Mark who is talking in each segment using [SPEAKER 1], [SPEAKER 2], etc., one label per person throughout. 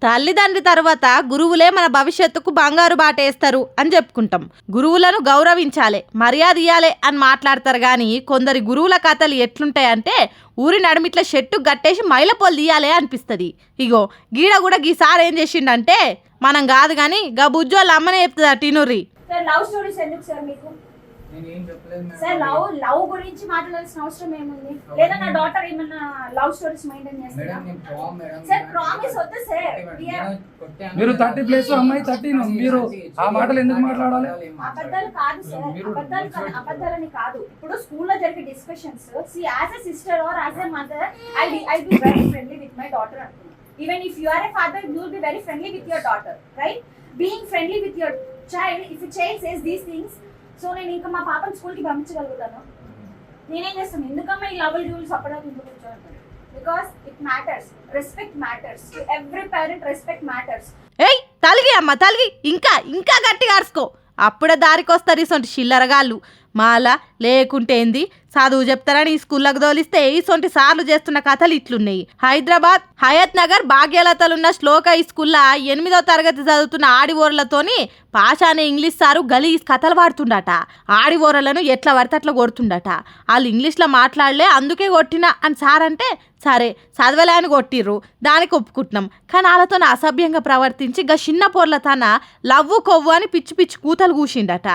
[SPEAKER 1] తల్లిదండ్రి తర్వాత గురువులే మన భవిష్యత్తుకు బంగారు బాటేస్తారు అని చెప్పుకుంటాం. గురువులను గౌరవించాలి, మర్యాద ఇయ్యాలి అని మాట్లాడతారు కానీ కొందరి గురువుల కథలు ఎట్లుంటాయంటే ఊరి నడుమిట్ల షెట్టు గట్టేసి మైలపోలు తీయాలి అనిపిస్తుంది. ఇగో గీడ కూడా గీసారి ఏం చేసిండంటే మనం కాదు కానీ గా బుజ్జోళ్ళ అమ్మనే చెప్తుంది టినుర్రి.
[SPEAKER 2] లవ్ స్టోరీస్ ఎందుకు సార్ మీకు? సార్ లవ్ గురించి మాట్లాడాల్సిన అవసరం ఏముంది? లేదా నా డాటర్ ఏమన్నా లవ్ స్టోరీస్ మెయింటైన్ చేస్తారా? సార్ ప్రామిస్ వద్దు సార్.
[SPEAKER 3] మీరు 30 ప్లేస్ అమ్మాయి 30 మీరు ఆ మాటలు ఎందుకు మాట్లాడాలి?
[SPEAKER 2] అబద్ధాలు కాదు సార్, అబద్ధాలని కాదు. ఇప్పుడు స్కూల్లో జరిగే discussions see as a sister or as a mother I be very friendly with my daughter అంటున్నా. Even if you are a father you will be very friendly with your daughter, right? Being friendly with your child, if a child says these things, so నేను ఇంకా మా పాపని స్కూల్కి పంపించగలుగుతాను. నేనేం చేస్తాను? ఎందుకమ్మా ఈ లవ్ రూల్స్ అప్పటిదాకా ఇంట్లో కూర్చోండి? Because it matters. Respect matters. To every parent respect matters.
[SPEAKER 1] ఏయ్ తలిగి అమ్మ తలిగి, ఇంకా ఇంకా గట్టిగా అరుసుకో, అప్పుడే దారికొస్తారు ఇసొంటి చిల్లరగాళ్ళు. మాలా లేకుంటే ఏంది, చదువు చెప్తారని ఈ స్కూళ్ళకు తోలిస్తే ఇసొంటి సార్లు చేస్తున్న కథలు ఇట్లున్నాయి. హైదరాబాద్ హయత్ నగర్ భాగ్యలతలున్న శ్లోక ఈ స్కూల్లో 8వ తరగతి చదువుతున్న ఆడివోరలతోని పాషానే ఇంగ్లీష్ సారు గలీజ్ కథలు పాడుతుండట. ఆడివోరలను ఎట్లా పడితే అట్లా కొడుతుండట. వాళ్ళు ఇంగ్లీష్లో మాట్లాడలే అందుకే కొట్టినా అని సార్ అంటే సరే చదవలే అని కొట్టిర్రు, దానికి ఒప్పుకుంటున్నాం. కానీ వాళ్ళతో అసభ్యంగా ప్రవర్తించి గా చిన్న పొర్ల తన లవ్వు కొవ్వు అని పిచ్చి పిచ్చి కూతలు కూసిండట.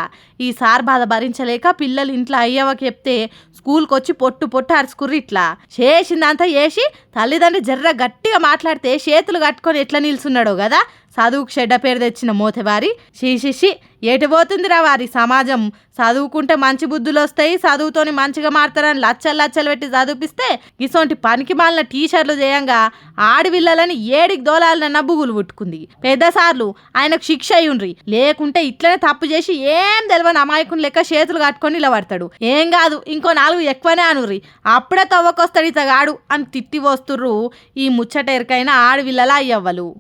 [SPEAKER 1] ఈ సార్ బాధ భరించలేక పిల్లలు ఇంట్లో అయ్యవకి చెప్తే స్కూల్కి వచ్చి పొట్టు పొట్టు అరుచుకుర్రు. ఇట్లా చేసిందంతా చేసి తల్లిదండ్రి జర్ర గట్టిగా మాట్లాడితే చేతులు కట్టుకొని ఎట్లా నిల్చున్నాడో కదా చదువుకు చెడ్డ పేరు తెచ్చిన మోతెవారి. షీషిషి ఎటు పోతుందిరా వారి సమాజం. చదువుకుంటే మంచి బుద్ధులు వస్తాయి, చదువుతోని మంచిగా మారుతారని లచ్చలు పెట్టి చదివిపిస్తే ఇసొంటి పనికి మాలిన టీషర్ట్లు చేయంగా ఆడివిల్లలని ఏడికి దోలాలన్న నబ్బుగులు పుట్టుకుంది. పెద్ద సార్లు ఆయనకు శిక్ష అయ్యుండ్రి, లేకుంటే ఇట్లనే తప్పు చేసి ఏం తెలియని అమాయకుని లెక్క చేతులు కట్టుకొని నిలబడతాడు. ఏం కాదు ఇంకో 4 ఎక్కువనే అనుర్రి, అప్పుడే తవ్వకొస్తాడు ఇతగాడు అని తిట్టి వస్తుర్రు ఈ ముచ్చట ఎరికైన ఆడివిల్లలా అయ్యవ్వలు.